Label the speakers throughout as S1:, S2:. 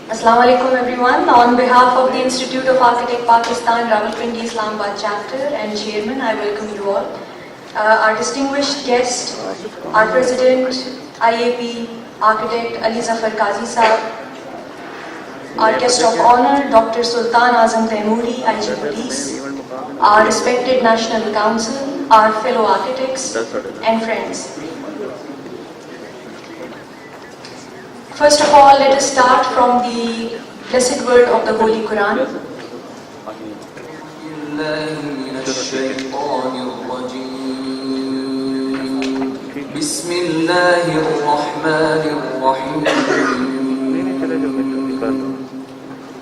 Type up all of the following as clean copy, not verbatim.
S1: Assalamu alaikum everyone. On behalf of the Institute of Architect Pakistan, Rawalpindi-Islamabad chapter and chairman, I welcome you all. Our distinguished guest, our president, IAP Architect Ali Zafar Qazi Sahab, our guest of honor, Dr. Sultan Azam Taimuri, IG Police, our respected National Council, our fellow architects and friends. First of all, let us start from the blessed word of the Holy Quran.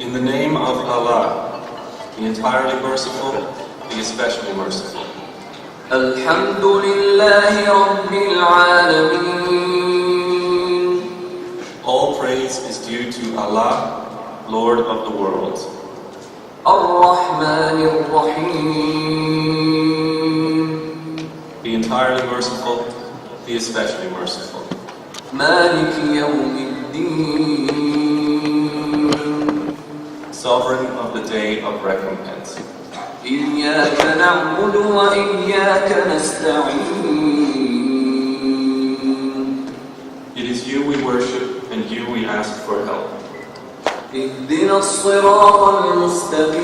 S2: In the name of Allah, the entirely merciful, the especially merciful.
S3: Alhamdulillahi Rabbil Alameen.
S2: All praise is due to Allah, Lord of the world.
S3: Ar-Rahmanir Rahim.
S2: The entirely merciful, the especially merciful.
S3: Maliki Yawmiddin.
S2: Sovereign of the day of recompense.
S3: Iyyaka na'budu wa iyyaka nasta'in.
S2: It is you we worship and you we ask for help.
S3: Ihdina as-sirata al-mustaqim.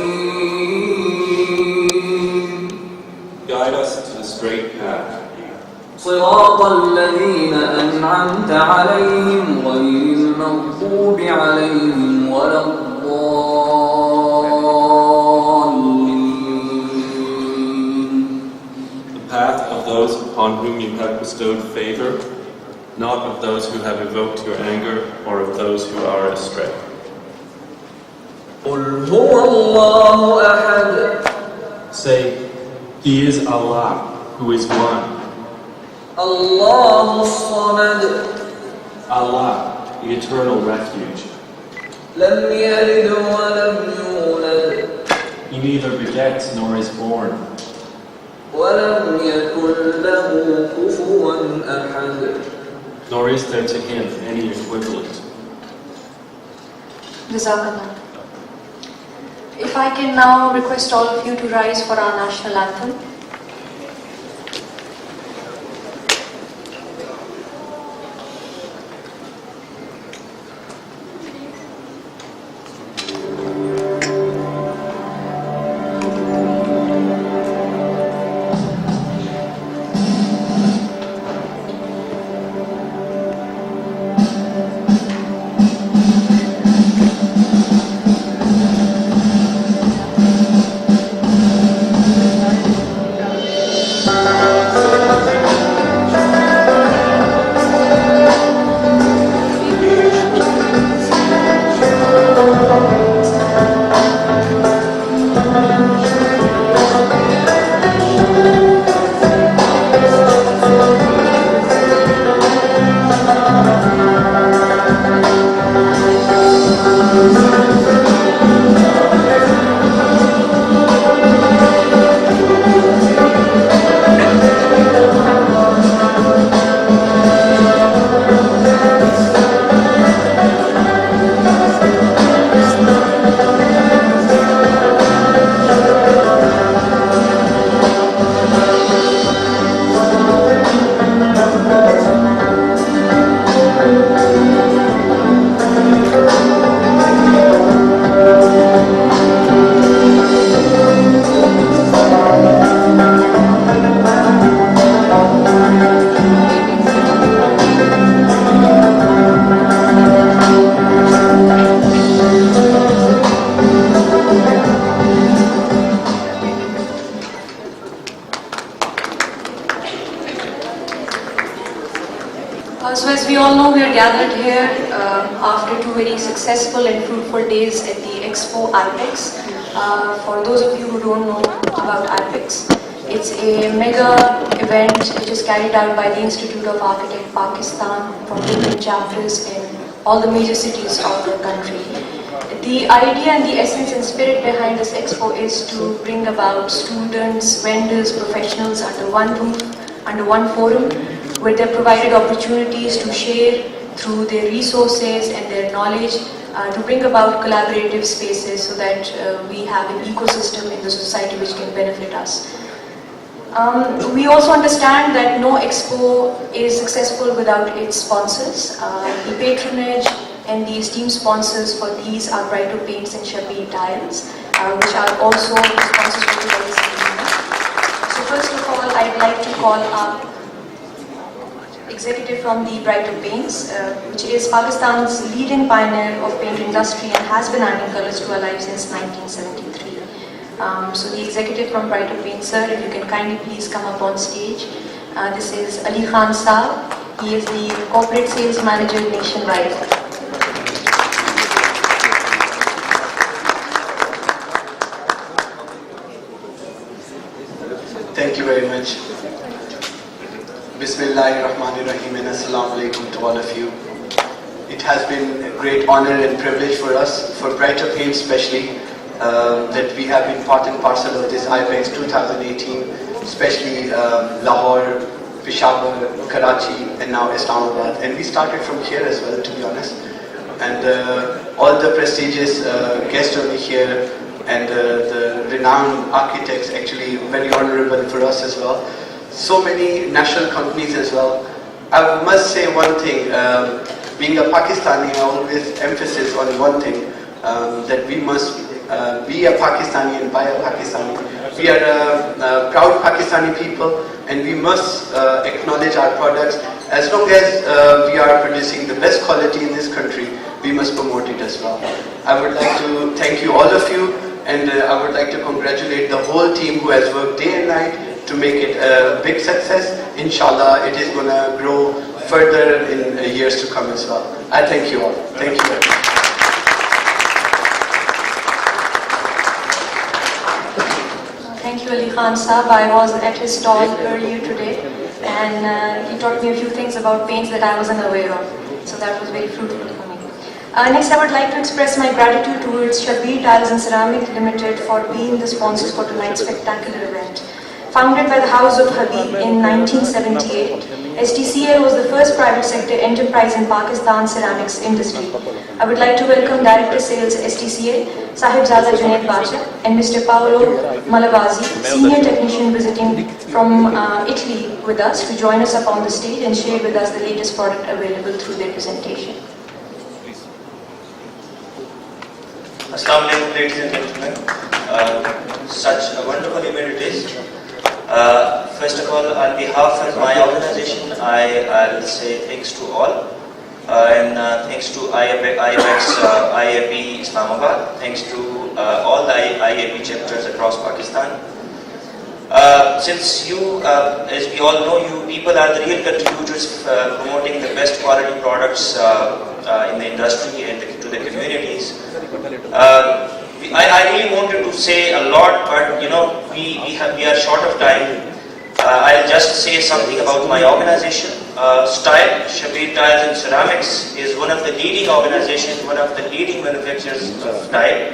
S2: Guide us to the straight path.
S3: صراط الذين أنعمت عليهم غير المغضوب عليهم ولا الضالين.
S2: The path of those upon whom you have bestowed favor, not of those who have evoked your anger or of those who are astray.
S3: قل هو الله أحد.
S2: Say, He is Allah, who is one.
S3: الله الصمد.
S2: Allah, the eternal refuge.
S3: لم يلد ولم يولد.
S2: He neither begets nor is born.
S3: ولم يكن له كفوا أحد.
S2: Nor is there to him any equivalent.
S1: Jazakallah. If I can now request all of you to rise for our national anthem. So as we all know, we are gathered here after 2 very successful and fruitful days at the Expo IAPEX. For those of you who don't know about IAPEX, it's a mega event which is carried out by the Institute of Architect Pakistan from different chapters in all the major cities of the country. The idea and the essence and spirit behind this expo is to bring about students, vendors, professionals under one roof, under one forum, where they're provided opportunities to share through their resources and their knowledge to bring about collaborative spaces so that we have an ecosystem in the society which can benefit us. We also understand that no expo is successful without its sponsors. The patronage and the esteemed sponsors for these are Brighter Paints and Shabir Tiles, which are also the sponsors for today's event. So first of all, I'd like to call up executive from the Brighter Paints, which is Pakistan's leading pioneer of paint industry and has been adding colors to our lives since 1973. So the executive from Brighter Paints, sir, if you can kindly please come up on stage. This is Ali Khan Saab. He is the corporate sales manager nationwide.
S4: Thank you very much. Bismillahirrahmanirrahim and Assalamu alaikum to all of you. It has been a great honor and privilege for us, for Brighter Paint especially, that we have been part and parcel of this IAPEX 2018, especially Lahore, Peshawar, Karachi and now Islamabad. And we started from here as well, to be honest. And all the prestigious guests over here and the renowned architects, actually very honorable for us as well. So many national companies as well. I must say one thing, being a Pakistani, I always emphasis on one thing, that we must be a Pakistani and buy a Pakistani. We are a proud Pakistani people and we must acknowledge our products. As long as we are producing the best quality in this country, we must promote it as well. I would like to thank you, all of you, and I would like to congratulate the whole team who has worked day and night to make it a big success. Inshallah, it is going to grow further in years to come as well. I thank you all. Thank you very much.
S1: Thank you, Ali Khan Saab. I was at his stall earlier today and he taught me a few things about paints that I wasn't aware of. So that was very fruitful for me. Next, I would like to express my gratitude towards Shabir Tiles and Ceramic Limited for being the sponsors for tonight's spectacular event. Founded by the House of Habib in 1978, STCL was the first private sector enterprise in Pakistan's ceramics industry. I would like to welcome Director Sales STCL, Sahibzada Junaid Bacha, and Mr. Paolo Malavazi, Senior Technician visiting from Italy with us, to join us up on the stage and share with us the latest product available through their presentation.
S5: Assalamu alaikum, ladies and gentlemen. Such a wonderful event it is. First of all, on behalf of my organization, I'll say thanks to all, and thanks to IAPEX, IAP-Islamabad, thanks to all the IAP chapters across Pakistan. Since you, as we all know, you people are the real contributors promoting the best quality products in the industry and to the communities. I really wanted to say a lot, but you know, we are short of time. I'll just say something about my organization. Style, Shabir Tiles and Ceramics, is one of the leading organizations, one of the leading manufacturers of tile.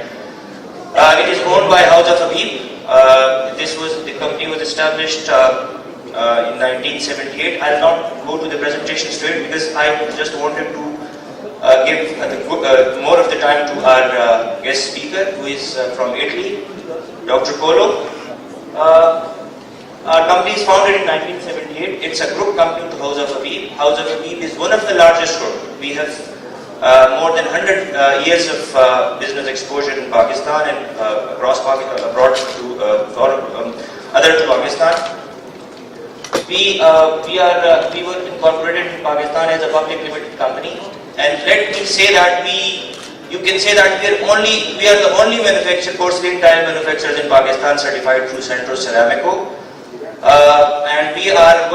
S5: It is owned by House of Habib. The company was established in 1978. I'll not go to the presentation straight because I just wanted to give more of the time to our guest speaker, who is from Italy, Dr. Polo. Our company is founded in 1978. It's a group company to House of Habib. House of Habib is one of the largest groups. We have more than 100 years of business exposure in Pakistan and across abroad to other to Pakistan. We were incorporated in Pakistan as a public limited company, and let me say that you can say that we are the only porcelain tile manufacturers in Pakistan certified through Centro Ceramico, and we are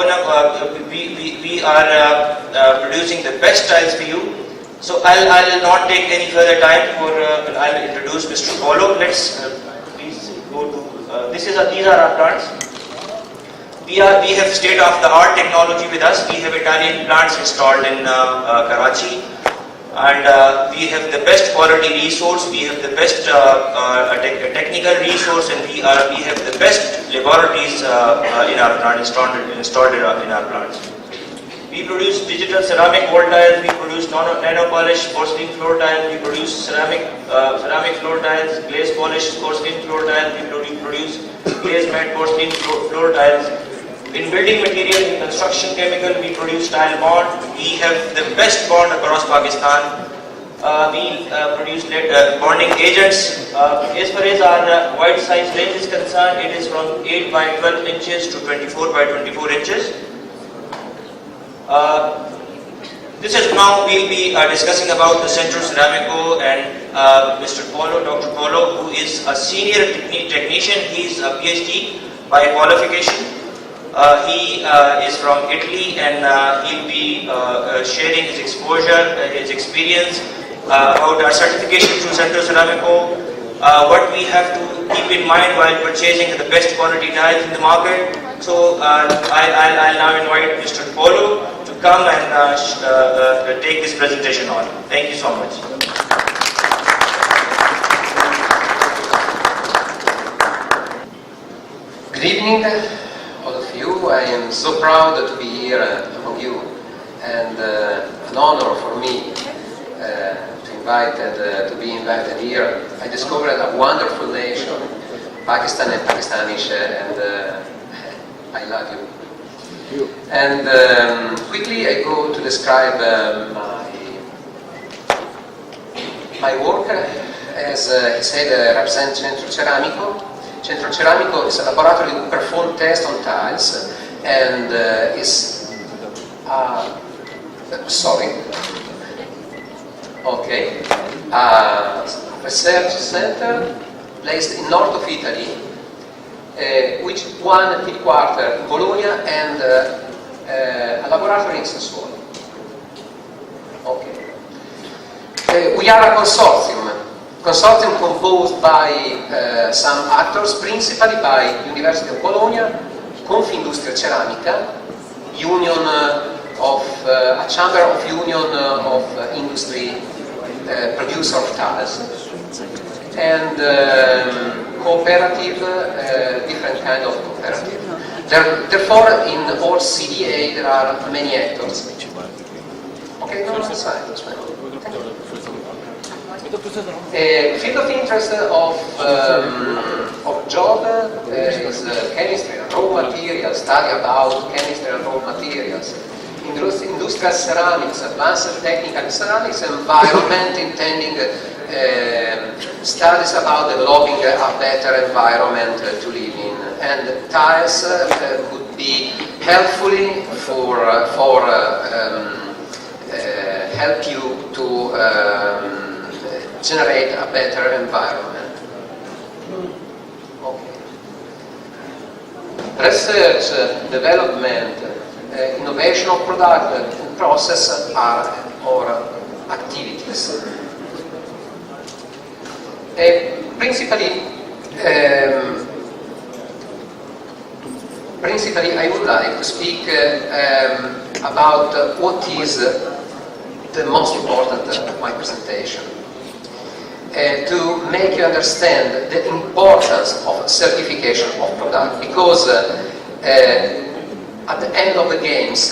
S5: producing the best tiles for you. So I'll not take any further time I'll introduce Mr. Polo. Let's please go to these are our plants. We have state-of-the-art technology with us. We have Italian plants installed in Karachi, and we have the best quality resource. We have the best technical resource, and we have the best laboratories in our plant installed in our plants. We produce digital ceramic wall tiles. We produce produce nano-polished porcelain floor tiles, we produce ceramic floor tiles, glaze polished porcelain floor tiles, we produce glaze matte porcelain floor tiles. In building material, in construction chemical, we produce tile bond. We have the best bond across Pakistan. We produce bonding agents. As far as our wide size range is concerned, it is from 8 by 12 inches to 24 by 24 inches. This is now we'll be discussing about the Centro Ceramico and Mr. Polo, Dr. Polo, who is a senior technician. He is a PhD by qualification. He is from Italy, and he'll be sharing his exposure, his experience about our certification through Centro Ceramico, what we have to keep in mind while purchasing the best quality tiles in the market. So I'll now invite Mr. Polo to come and take this presentation on. Thank you so much.
S6: Good evening, all of you. I am so proud to be here among you, and an honor for me to be invited here. I discovered a wonderful nation, Pakistan and Pakistanis, and I love you. And quickly I go to describe my work. As he said, represent Centro Ceramico. Centro Ceramico is a laboratory who perform tests on tiles and is a research center placed in north of Italy, which one headquarters in Bologna and a laboratory in Sassuolo. We are a consortium composed by some actors, principally by University of Bologna, Confindustria Ceramica, Union of a chamber of union of industry producer of tiles, and cooperative, different kind of cooperative. Therefore, in all CDA there are many actors. Okay, no, that's fine. Field of interest of job is chemistry and raw materials, study about chemistry and raw materials, industrial ceramics, advanced technical ceramics, environment, intending studies about developing a better environment to live in, and tiles could be helpfully for help you to generate a better environment. Okay. Research, development, innovation of product and process are our activities. Principally, I would like to speak about what is the most important of my presentation. To make you understand the importance of certification of product, because at the end of the games,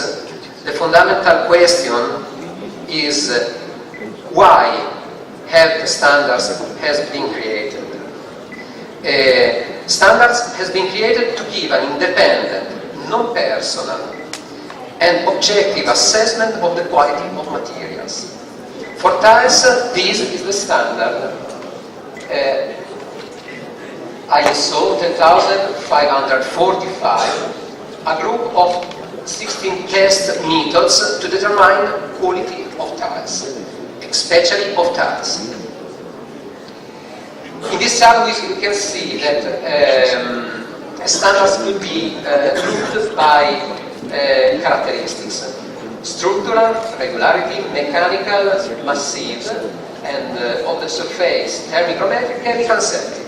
S6: the fundamental question is why health standards has been created. Standards has been created to give an independent, non-personal and objective assessment of the quality of materials. For tiles, this is the standard ISO 10545, a group of 16 test methods to determine quality of tiles, especially of tiles. In this chart you can see that standards could be grouped by characteristics: structural, regularity, mechanical, massive, and of the surface, thermometric, chemical setting.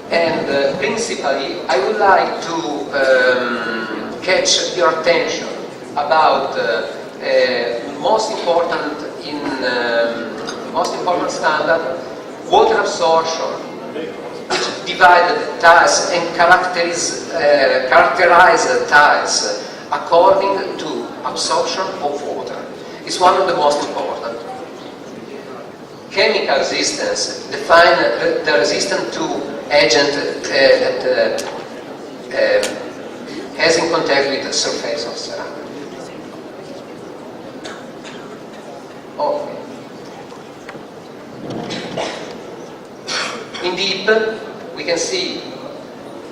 S6: And principally, I would like to catch your attention about most important standard, water absorption, which divided tiles and characterize tiles according to absorption of water. is one of the most important. Chemical resistance define the resistance to agent that has in contact with the surface of ceramic. Okay. In deep, we can see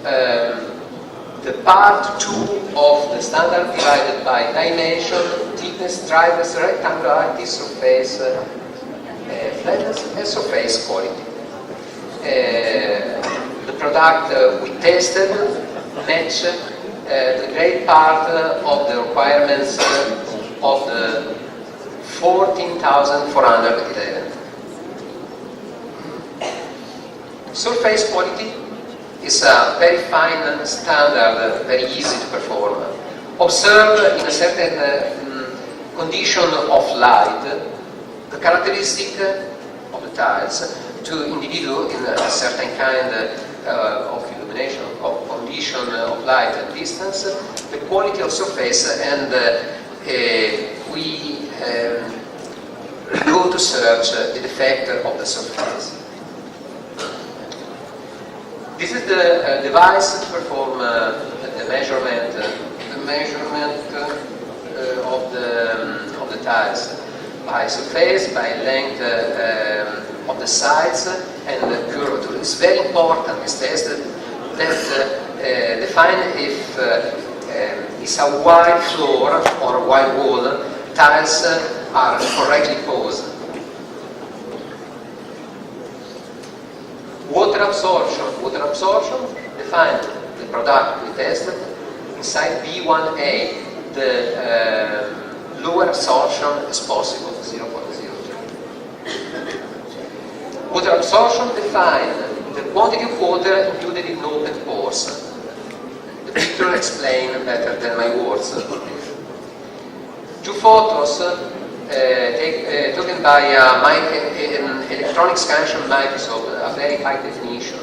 S6: the part 2 of the standard divided by dimension, thickness, dryness, rectangularity, surface, flatness, and surface quality. The product we tested match the great part of the requirements of the 14,411. Surface quality is a very fine standard, very easy to perform. Observe in a certain condition of light the characteristic of the tiles to individual in a certain kind of illumination, of condition of light and distance, the quality of surface, and we go to search the defect of the surface. This is the device to perform the measurement of the tiles by surface, by length of the sides, and the curvature. It's very important, this test, that define if it's a wide floor or a wide wall, tiles are correctly posed. Water absorption define the product we tested inside B1A, the lower absorption as possible, 0.03. Water absorption define the quantity of water included in open pores. The picture explains better than my words. Two photos taken by an electronic scansion microscope, a very high definition.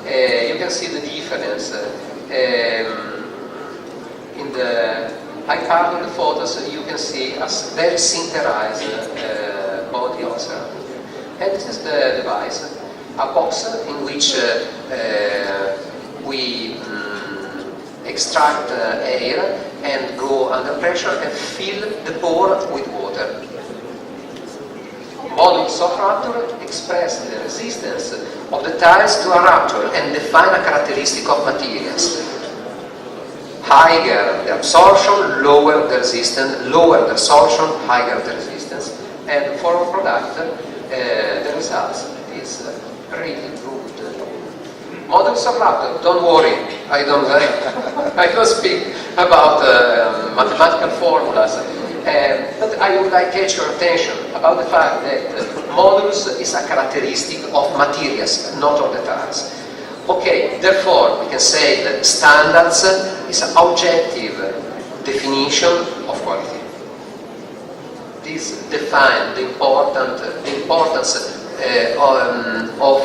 S6: You can see the difference. In the high part of the photos, you can see a very sinterized body of ceramic. And this is the device, a box in which we extract air and go under pressure and fill the pore with water. Models of rupture express the resistance of the tiles to a rupture and define a characteristic of materials. Higher the absorption, lower the resistance, lower the absorption, higher the resistance, and for a product the results is really good. Models of rupture, don't worry, I don't speak about mathematical formulas, but I would like to catch your attention about the fact that modulus is a characteristic of materials, not of the tiles. Okay, therefore we can say that standards is an objective definition of quality. This defines the importance of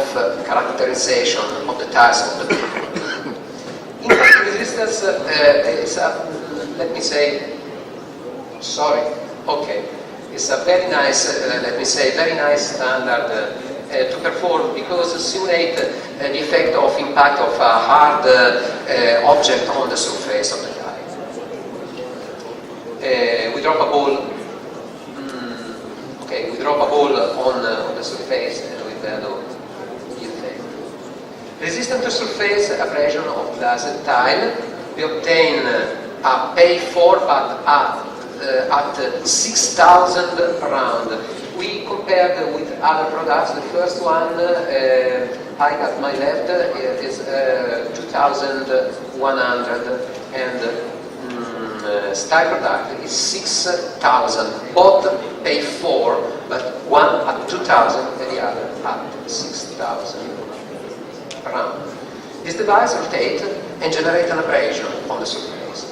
S6: characterization of the tiles of the product. Impact resistance is a, let me say, sorry, okay, it's a very nice, let me say, very nice standard to perform because it simulates the effect of impact of a hard object on the surface of the tile. We drop a ball. Okay, we drop a ball on the surface and we value the effect. Resistant to surface abrasion of glass tile, we obtain a pay4 but at 6,000 per round. We compared with other products. The first one, I at my left, is 2,100 and style product is 6,000. Both pay 4, but one at 2,000 and the other at 6,000 per round. This device rotates and generates an abrasion on the surface.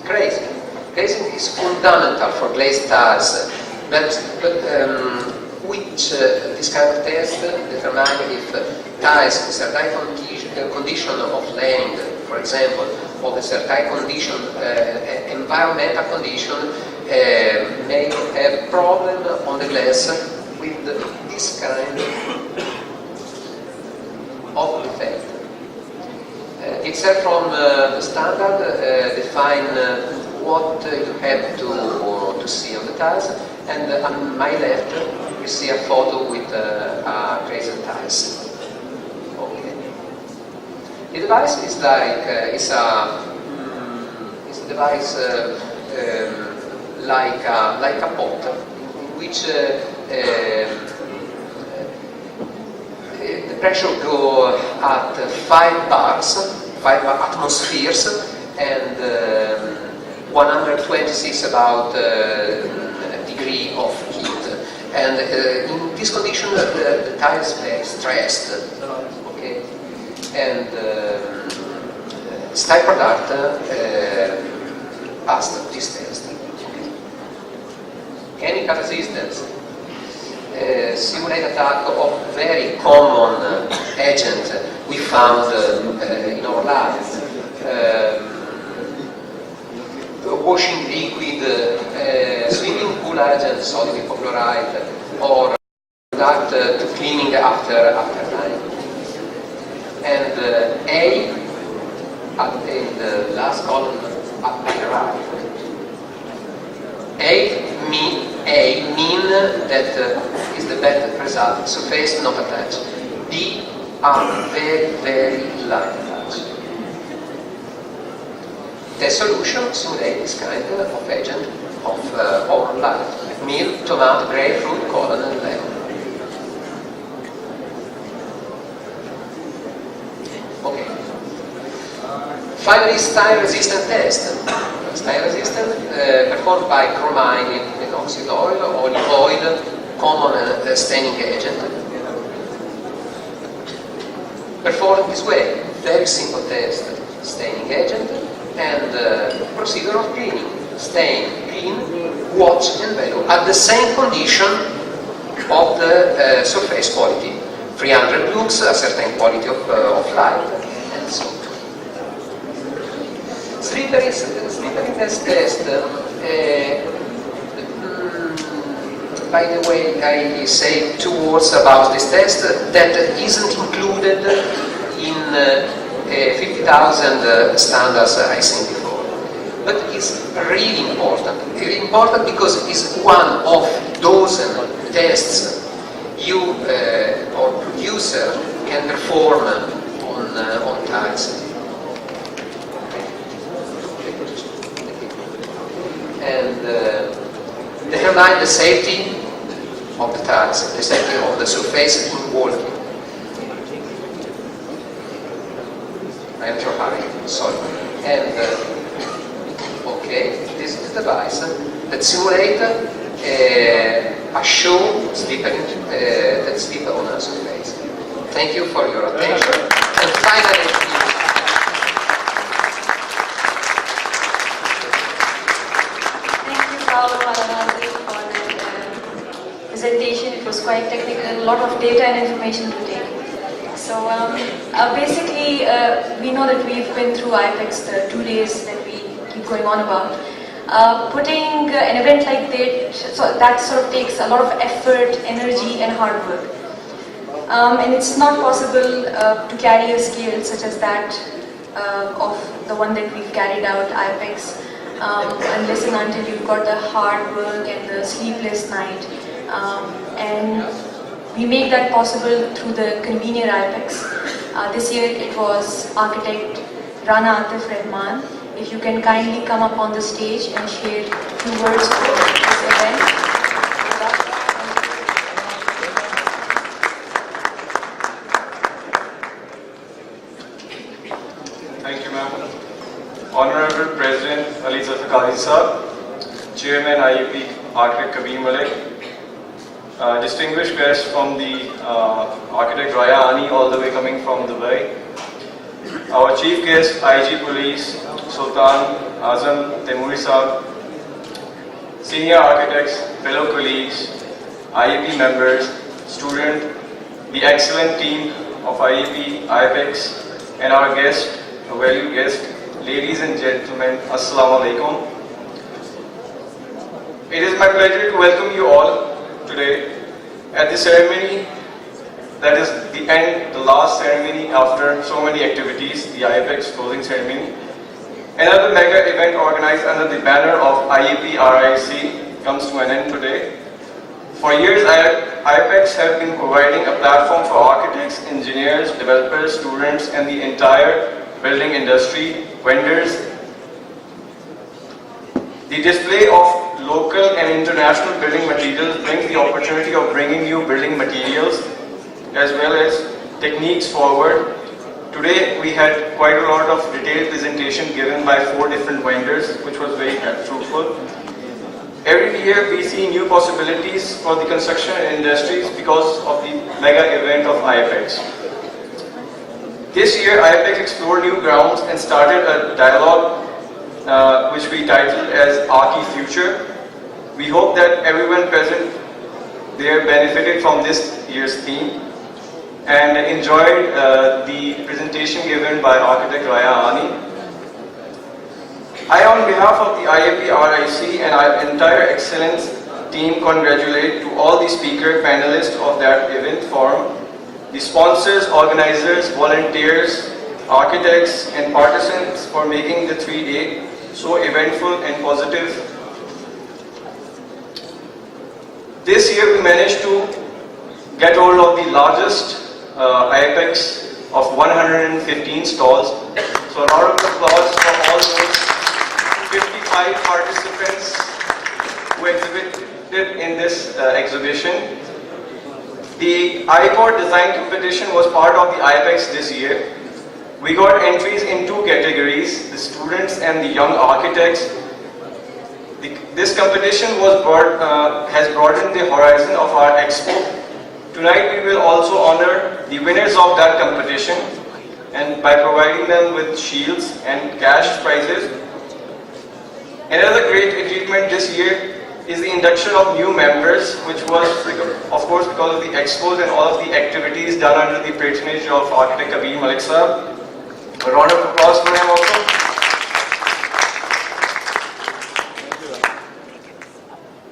S6: Crazy. Glazing is fundamental for glazed tiles, but which this kind of test determine if tiles with certain condition of laying, for example, of a certain condition, environmental condition, may problem on the glass with this kind of effect. Itself from the standard define what you have to see on the tiles, and on my left you see a photo with crazy tiles. Okay. The device is like it's a device like a pot in which the pressure go at 5 bars, 5 atmospheres, and 126 about degree of heat. And in this condition, the tile is very stressed. Okay, and style product passed this test. Chemical resistance. Simulate attack of very common agent we found in our labs. Washing liquid, swimming pool agent, sodium hypochlorite, or product to cleaning after time. And A, in the last column at the right. A mean that is the better result, surface not attached. B are very, very light attached. The solution simulate this kind of agent of our life: milk, tomato, grapefruit, colon, and lemon. Okay. Finally, style resistant test. Style resistant performed by chromine in oxide oil, olive oil, common staining agent. Performed this way: very simple test, staining agent, and procedure of cleaning: stain, clean, watch, and value at the same condition of the surface quality. 300 lux, a certain quality of light, and so on. Slipperiness test. By the way, I say 2 words about this test that isn't included in 50,000 standards I said before. But it's really important. Really important because it's one of those tests you or producer can perform on tiles. And determine the safety of the tiles, the safety of the surface in walking. I am trying, sorry. And okay, this is the device that simulates a show slipping that slip on a surface. Thank you for your attention. And finally,
S1: presentation. It was quite technical, a lot of data and information to take. So basically, we know that we've been through IAPEX, the 2 days that we keep going on about. Putting an event like that sort of takes a lot of effort, energy, and hard work. And it's not possible to carry a scale such as that of the one that we've carried out, IAPEX, unless and until you've got the hard work and the sleepless night. And we make that possible through the convener IAPEX. This year it was architect Rana Atif Rahman. If you can kindly come up on the stage and share a few words for this event.
S7: Thank you, ma'am. Honorable President Ali Zulfikar Sir, Chairman IAPRIC Architect Kabir Malik, distinguished guests from the architect Raya Ani, all the way coming from Dubai, our chief guest IG Police Sultan Azam Temuri Sahab, senior architects, fellow colleagues, IAP members, students, the excellent team of IAP, IAPEX, and our guest, a valued guest, ladies and gentlemen, Assalamu Alaikum. It is my pleasure to welcome you all today at the ceremony that is the last ceremony after so many activities, the IAPEX closing ceremony. Another mega event organized under the banner of IAPRIC comes to an end today. For years, IAPEX have been providing a platform for architects, engineers, developers, students, and the entire building industry, vendors. The display of local and international building materials brings the opportunity of bringing new building materials as well as techniques forward. Today we had quite a lot of detailed presentation given by 4 different vendors, which was very fruitful. Every year we see new possibilities for the construction industries because of the mega event of IAPEX. This year IAPEX explored new grounds and started a dialogue which we titled as Archi Future. We hope that everyone present there benefited from this year's theme and enjoyed the presentation given by architect Raya Ani. I, on behalf of the IAPRIC and our entire excellence team, congratulate to all the speaker panelists of that event forum, the sponsors, organizers, volunteers, architects and participants for making the 3-day so eventful and positive. This year we managed to get hold of the largest IAPEX of 115 stalls. So a round of applause for all those 55 participants who exhibited in this exhibition. The iPod design competition was part of the IAPEX this year. We got entries in 2 categories, the students and the young architects. This competition has broadened the horizon of our expo. Tonight we will also honor the winners of that competition and by providing them with shields and cash prizes. Another great achievement this year is the induction of new members, which was of course because of the expos and all of the activities done under the patronage of architect Kabir Malik Sahab. A round of applause for him also.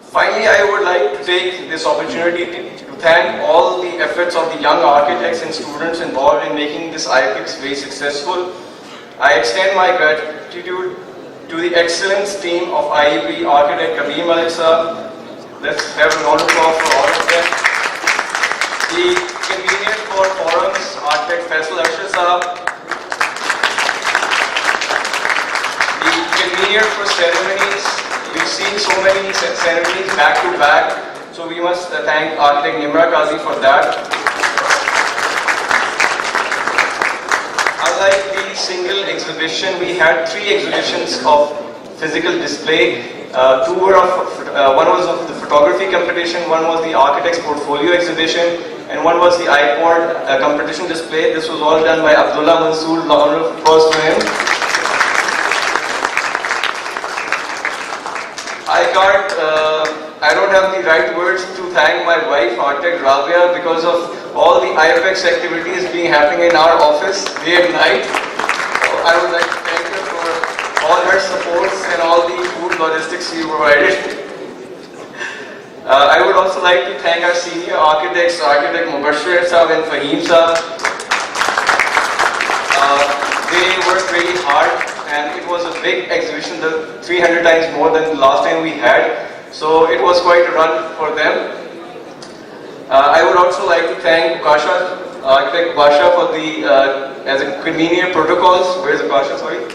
S7: Finally, I would like to take this opportunity to thank all the efforts of the young architects and students involved in making this IAPEX very successful. I extend my gratitude to the excellence team of IAP architect Kabir Malik Sahab. Let's have a round of applause for all of them. The convener for forums, architect Faisal Arshad Sahab. The convener for ceremonies. We've seen so many ceremonies back to back, so we must thank architect Nimra Qazi for that. Unlike the single exhibition, we had 3 exhibitions of physical display. 2 were one was of the photography competition, one was the architect's portfolio exhibition, and one was the iPod competition display. This was all done by Abdullah Mansoor. Round of applause for him. I don't have the right words to thank my wife, architect Rabia, because of all the IAPEX activities being happening in our office day and night. So I would like to thank her for all her supports and all the food logistics she provided. I would also like to thank our senior architects, architect Mubashir Sahab and Fahim Sahab. They worked really hard and it was a big exhibition, 300 times more than the last time we had. So it was quite a run for them. I would also like to thank Ukasha, architect Ukasha for the as a convenient protocols. Where's Ukasha? Sorry.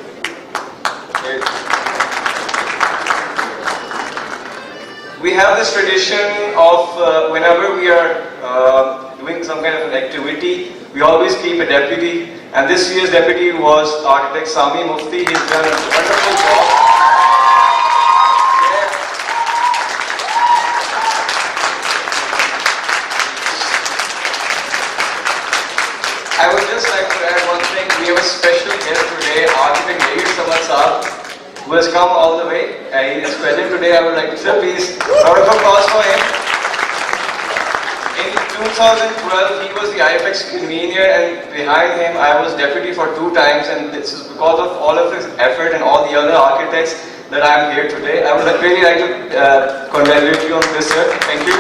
S7: We have this tradition of whenever we are doing some kind of an activity, we always keep a deputy. And this year's deputy was architect Sami Mufti. He's done a wonderful job. I would just like to add one thing. We have a special guest today, architect Yahir Samad Sahab, who has come all the way. He is present today. I would like to say, please, round of applause for him. In 2012, he was the IAPEX convener, and behind him, I was deputy for 2 times. And this is because of all of his effort and all the other architects that I am here today. I would really like to congratulate you on this, sir. Thank you.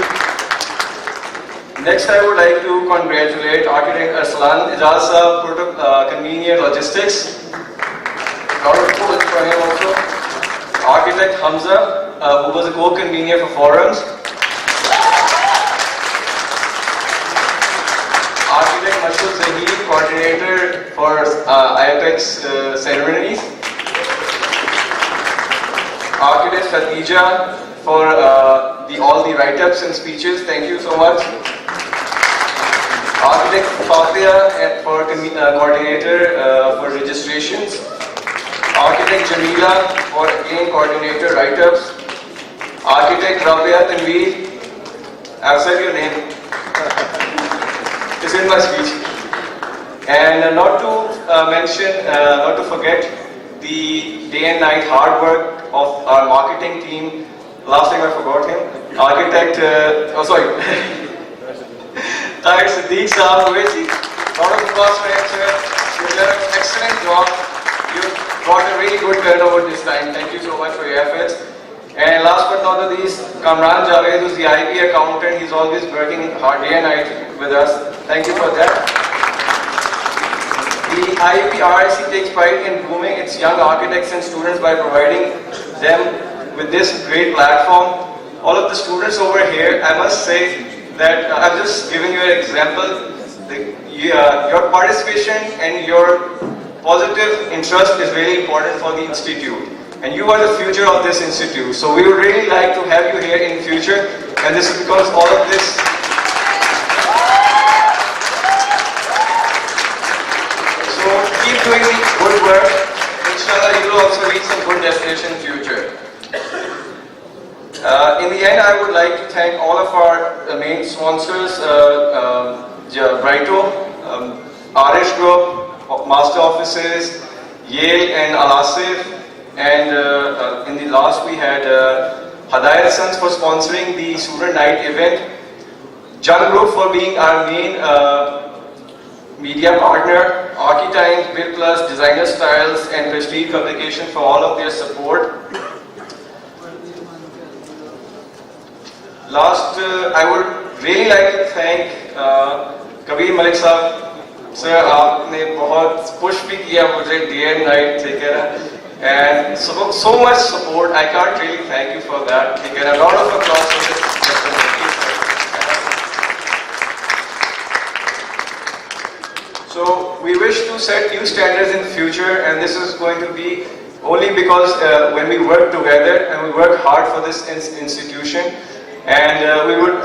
S7: Next, I would like to congratulate Architect Arslan Ijaz Sahab, Convener Logistics. Round of applause for him also. Architect Hamza, who was a co-convener for forums. Architect Mashud Zahid, coordinator for IAPEX ceremonies. Architect Khadija for all the write-ups and speeches. Thank you so much. Architect Fatia for coordinator for registrations. Architect Jamila for again coordinator write-ups. Architect Rabia Tanveer, I've said your name. It's in my speech. And not to forget the day and night hard work of our marketing team. Last time I forgot him. Architect, Tahir Siddiq Sahab, lot of applause for him, sir. You've done an excellent job. You brought a really good turnover this time. Thank you so much for your efforts. And last but not the least, Kamran Javed, who's the IP accountant. He's always working hard day and night with us. Thank you for that. The IAPRIC takes pride in grooming its young architects and students by providing them with this great platform. All of the students over here, I must say that I'm just giving you an example. Your participation and your positive interest is really important for the institute. And you are the future of this institute. So we would really like to have you here in future. And this is because all of this. So keep doing the good work. Inshallah, you will also reach some good destination in future. In the end, I would like to thank all of our main sponsors, Brighto, Arish Group, Master Offices, Yale and Al-Asif, and in the last we had Hadayat Sons for sponsoring the Student Night event, Jung Group for being our main media partner, Architimes, Bill Plus, Designer Styles, and Prestige Publication for all of their support. Last, I would really like to thank Kabir Malik Sahab. Sir, आपने बहुत push भी किया मुझे day and night, ठीक है ना? And so much support. I can't really thank you for that. ठीक है ना? A lot of applause for this. So we wish to set new standards in the future, and this is going to be only because when we work together and we work hard for this institution. And we would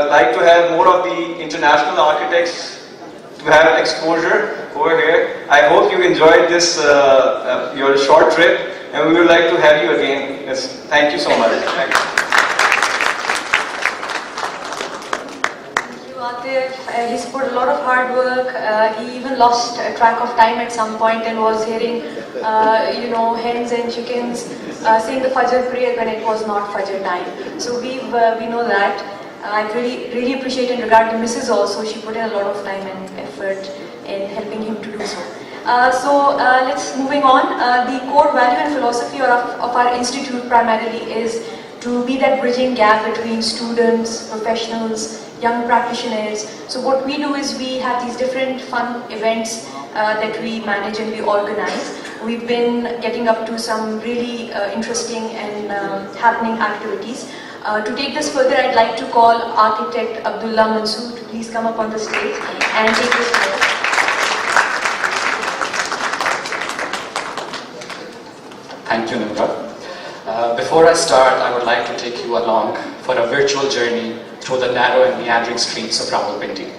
S7: like to have more of the international architects to have exposure over here. I hope you enjoyed this, your short trip, and we would like to have you again. Yes, thank you so much. Thank you.
S1: He's put a lot of hard work. He even lost track of time at some point and was hearing, hens and chickens saying the Fajr prayer when it was not Fajr time. So we know that. I really appreciate in regard to Mrs. also. She put in a lot of time and effort in helping him to do so. Let's moving on. The core value and philosophy of our institute primarily is to be that bridging gap between students, professionals, young practitioners. So what we do is we have these different fun events that we manage and we organize. We've been getting up to some really interesting and happening activities. To take this further, I'd like to call Architect Abdullah Mansoor to please come up on the stage and take this further.
S8: Thank you, Nimra. Before I start, I would like to take you along for a virtual journey through the narrow and meandering streets of Rawalpindi.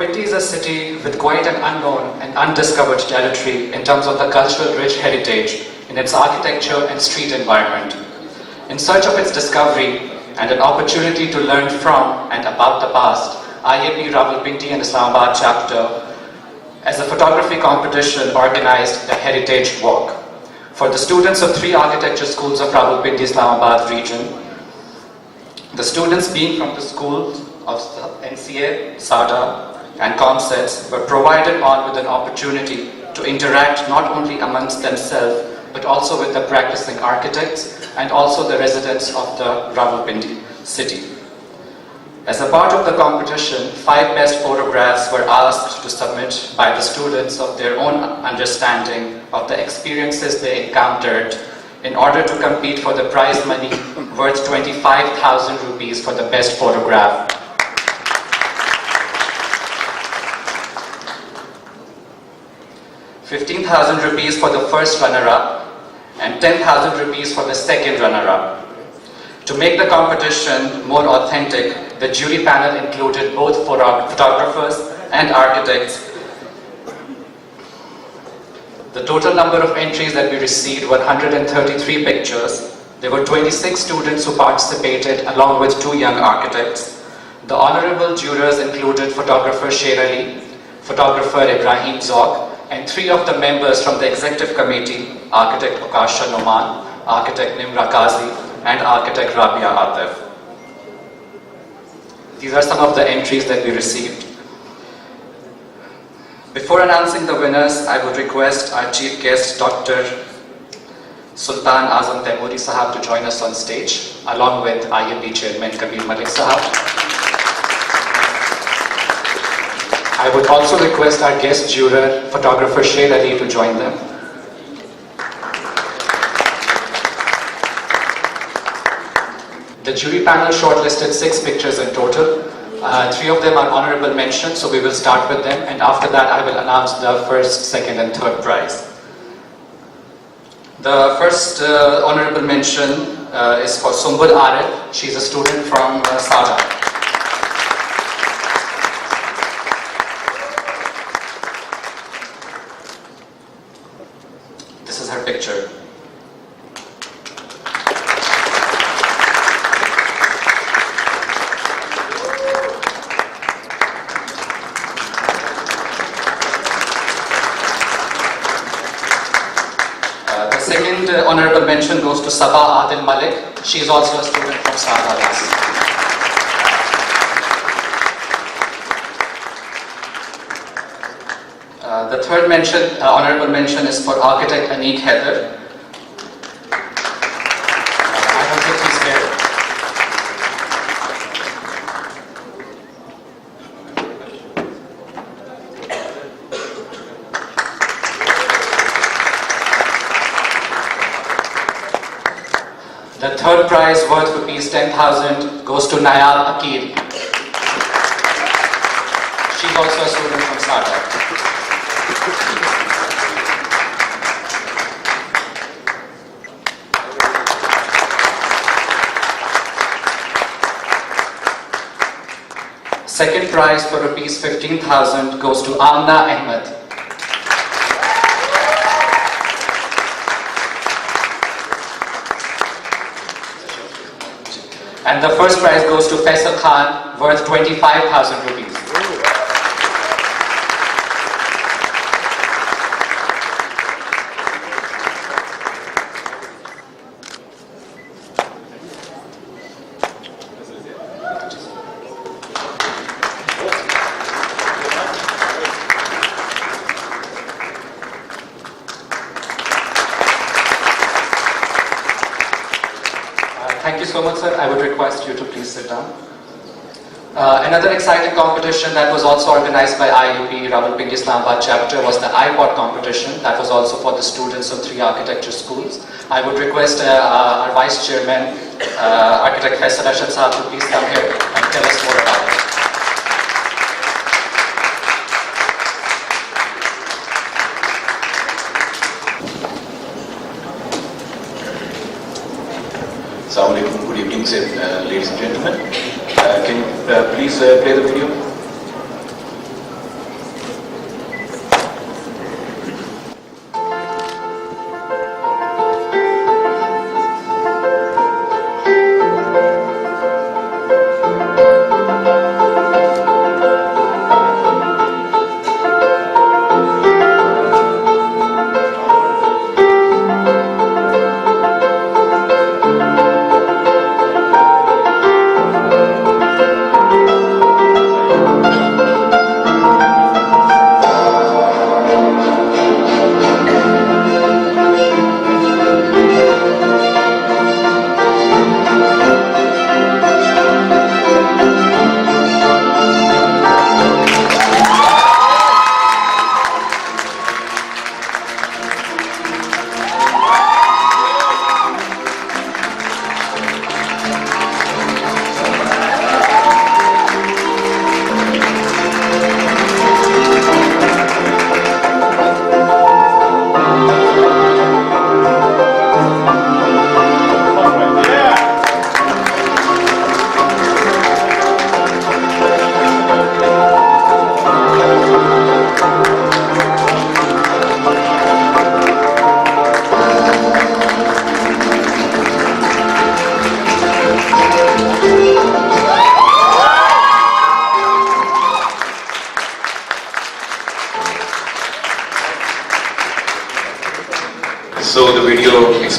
S8: Rawalpindi is a city with quite an unknown and undiscovered territory in terms of the cultural rich heritage in its architecture and street environment. In search of its discovery and an opportunity to learn from and about the past, IAP Rawalpindi-Islamabad chapter, as a photography competition, organized the Heritage Walk for the students of 3 architecture schools of Rawalpindi-Islamabad region. The students being from the schools of NCA, SADA and ComSets were provided on with an opportunity to interact not only amongst themselves but also with the practicing architects and also the residents of the Rawalpindi city. As a part of the competition, 5 best photographs were asked to submit by the students of their own understanding of the experiences they encountered in order to compete for the prize money worth 25,000 rupees for the best photograph. 15,000 rupees for the first runner-up and 10,000 rupees for the second runner-up. To make the competition more authentic, the jury panel included both photographers and architects. The total number of entries that we received were 133 pictures. There were 26 students who participated along with 2 young architects. The honorable jurors included photographer Sher Ali, photographer Ibrahim Zog, and 3 of the members from the executive committee, architect Akasha Noman, architect Nimra Kazi, and architect Rabia Atif. These are some of the entries that we received. Before announcing the winners, I would request our chief guest, Dr. Sultan Azam Temuri Sahab, to join us on stage, along with IAP Chairman Kabir Malik Sahab. I would also request our guest juror, photographer Sher Ali, to join them. The jury panel shortlisted 6 pictures in total. 3 of them are honorable mentions, so we will start with them, and after that I will announce the first, second and third prize. The first honorable mention is for Sumbul Arif. She is a student from SADA. This is her picture. The second honorable mention goes to Sabah Adil Malik. She is also a student from SADA. The third mention, honorable mention, is for architect Anik Heather. I don't think he's here. The third prize, worth rupees 10,000, goes to Nayab Akil. She's also a student from SADA. Second prize for rupees 15,000 goes to Amna Ahmed. And the first prize goes to Faisal Khan, worth 25,000 rupees. Thank you so much, sir. I would request you to please sit down. Another exciting competition that was also organized by IAP Rawalpindi-Islamabad chapter was the iPod competition. That was also for the students of 3 architecture schools. I would request our Vice Chairman, Architect Faisal Rashid Sahab, to please come here and tell us more about it.
S9: Assalamu alaikum, good evening, ladies and gentlemen. Can you please play the video?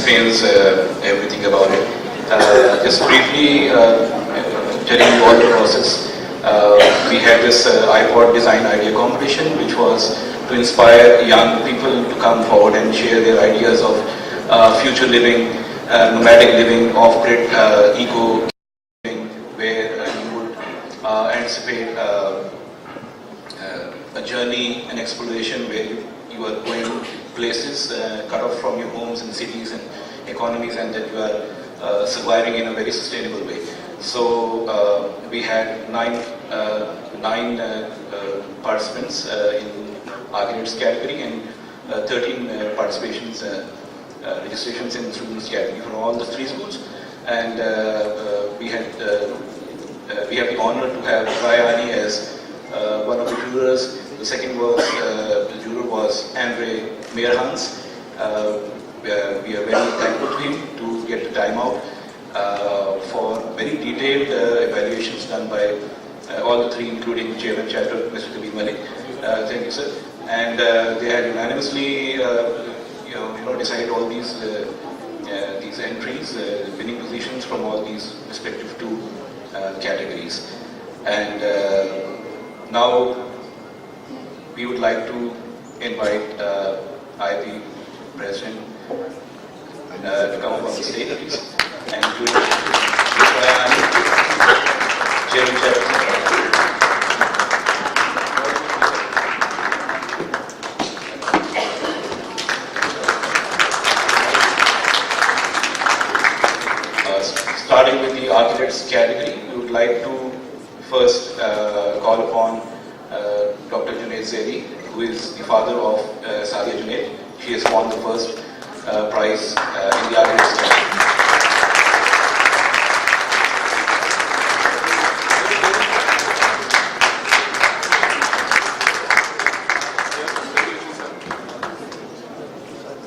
S9: explains everything about it. Just briefly telling you all the process. We had this iPod design idea competition, which was to inspire young people to come forward and share their ideas of future living, nomadic living, off-grid, eco living, where you would anticipate a journey, an exploration where you are going places cut off from your homes and cities and economies, and that you are surviving in a very sustainable way. So we had nine participants in Organized category and 13 participations, registrations in students category from all the 3 schools. And we have the honor to have Rayani as one of the jurors. The second was the juror was Andre Meerhans. We are very thankful to him to get the time out for very detailed evaluations done by all the 3, including Chairman Chapter, Mr. Kabir Malik. Thank you, sir. And they had unanimously, decided all these entries, winning positions from all these respective 2 categories. And now we would like to invite IAP President to come up on the stage, please, and to Chairman Chapter. Starting with the architects category, we would like to first call upon Dr. Junaid Zaidi, who is the father of Sadia Junaid. She has won the first prize in the architects category.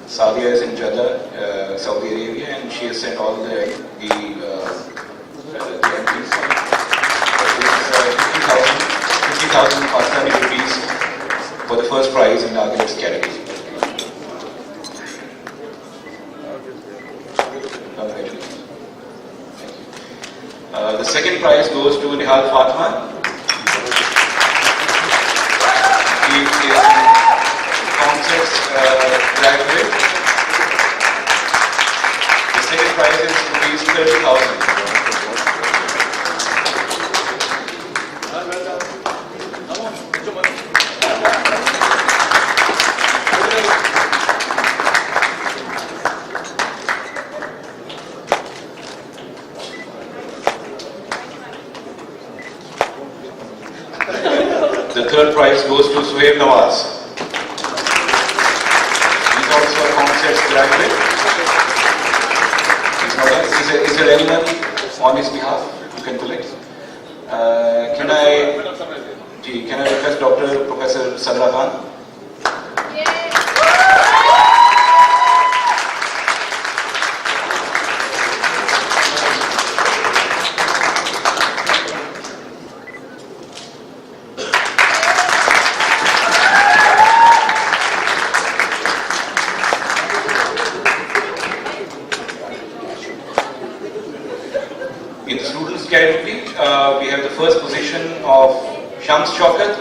S9: Sadia is in Jeddah, Saudi Arabia, and she has sent all the entries. This is 50,000 Pakistani rupees for the first prize in the architects category. Congratulations. Thank you. The second prize goes to Nihal Fatima. She is a concepts graduate. The second prize is rupees 30,000. The third prize goes to Suhaib Nawaz. He's also a concepts graduate. Is there anyone on his behalf who can collect? Can I request Dr. Professor Sadra Khan? In the students category, we have the first position of Shams Shaukat.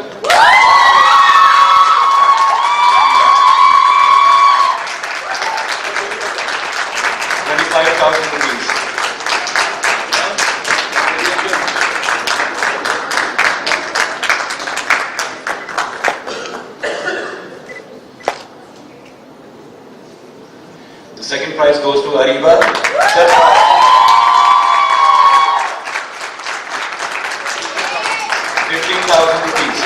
S9: ₹25,000. The second prize goes to Ariba. 15,000 rupees.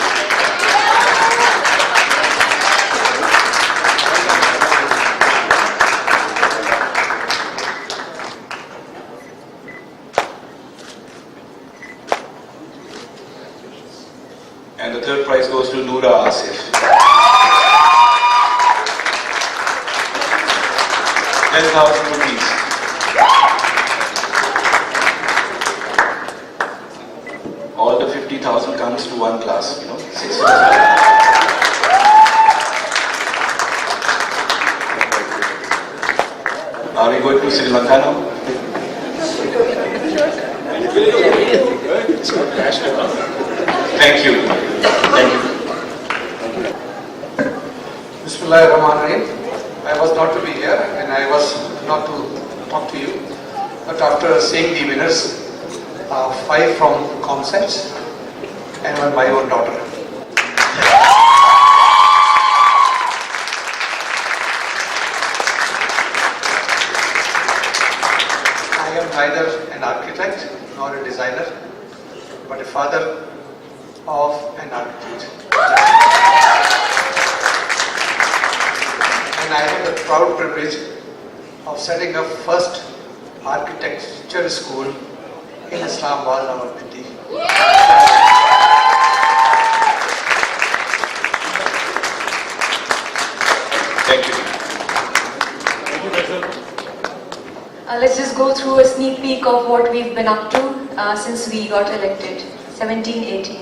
S9: And the third prize goes to Noora Asif. 10,000 rupees. All the 50,000 comes to one class, 6,000. Are we going Mr. Makano. Thank you. Thank you.
S10: Bismillahirrahmanirrahim. I was not to be here and I was not to talk to you. But after seeing the winners, 5 from Concepts and my own daughter. I am neither an architect nor a designer, but a father of an architect. And I have the proud privilege of setting up first architecture school in Islamabad, Rawalpindi.
S9: Thank you.
S1: Let's just go through a sneak peek of what we've been up to since we got elected, 17-18.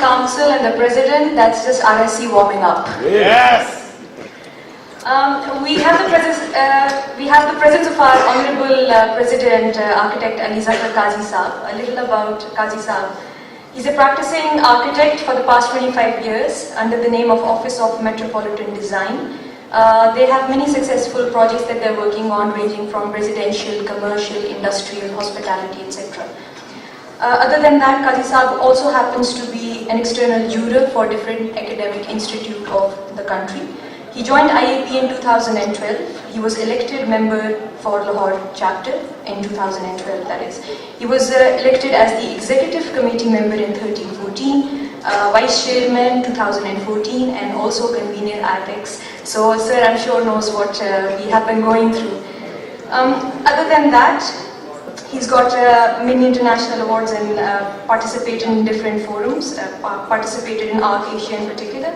S1: Council and the President, that's just RSC warming up.
S11: Yes!
S1: We have the presence of our Honorable President, Architect Ali Zafar Qazi Saab. A little about Qazi Saab. He's a practicing architect for the past 25 years under the name of Office of Metropolitan Design. They have many successful projects that they're working on, ranging from residential, commercial, industrial, hospitality, etc. Other than that, Qazi Saab also happens to be an external juror for different academic institutes of the country. He joined IAP in 2012. He was elected member for Lahore chapter in 2012, that is. He was elected as the executive committee member in 13-14, vice chairman 2014, and also convener IAPEX. So sir, I'm sure knows what we have been going through. Other than that, he's got many international awards and participated in different forums, participated in Arc Asia in particular.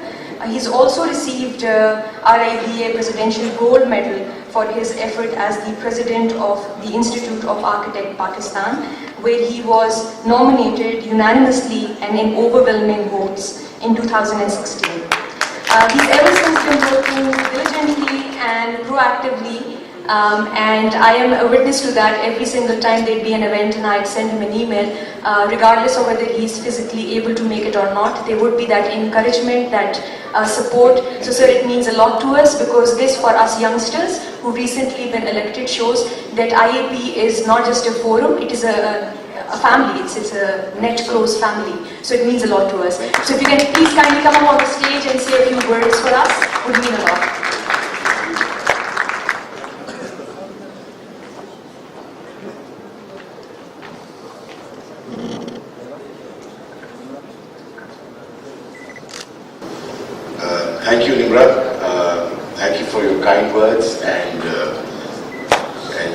S1: He's also received RIBA Presidential Gold Medal for his effort as the President of the Institute of Architects Pakistan, where he was nominated unanimously and in overwhelming votes in 2016. He's ever since been working diligently and proactively, and I am a witness to that. Every single time there'd be an event and I'd send him an email, regardless of whether he's physically able to make it or not, there would be that encouragement, that support. So sir, it means a lot to us, because this, for us youngsters who recently been elected, shows that IAP is not just a forum, it is a family, it's a net close family. So it means a lot to us. So if you can please kindly come up on the stage and say a few words for us, would mean a lot.
S12: Thank you, Nimrod. Thank you for your kind words and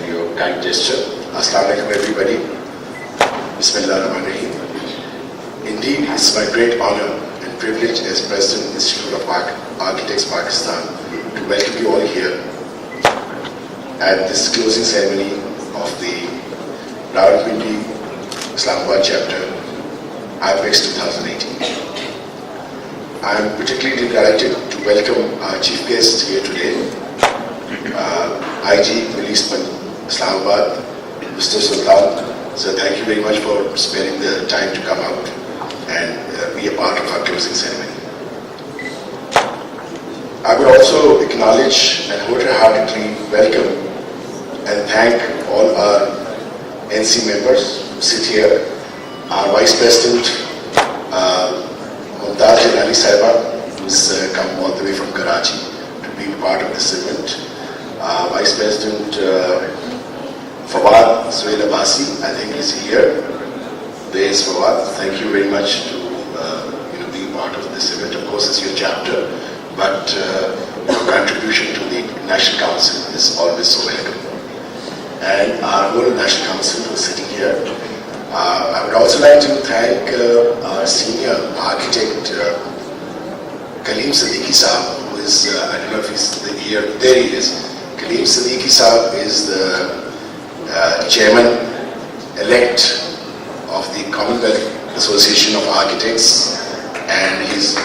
S12: your kind gesture. Assalamu alaikum, everybody. Bismillahirrahmanirrahim. Indeed, it's my great honor and privilege as President of the Institute of Architects Pakistan to welcome you all here at this closing ceremony of the Rawalpindi-Islamabad chapter, IAPEX 2018. I am particularly delighted to welcome our chief guest here today, IG Islamabad, Mr. Sultan. So thank you very much for sparing the time to come out and be a part of our closing ceremony. I would also acknowledge and wholeheartedly welcome and thank all our NC members who sit here, our Vice President, Ali Saiba, who's come all the way from Karachi to be part of this event. Vice President Fawad Suhail Abbasi, I think is here. There is Fawad. Thank you very much to being part of this event. Of course, it's your chapter, but your contribution to the National Council is always so welcome. And our whole National Council who is sitting here. I would also like to thank our senior architect, Kaleem Siddiqui Saab, who is, I don't know if he's here, there he is. Kaleem Siddiqui Saab is the chairman-elect of the Commonwealth Association of Architects, and he's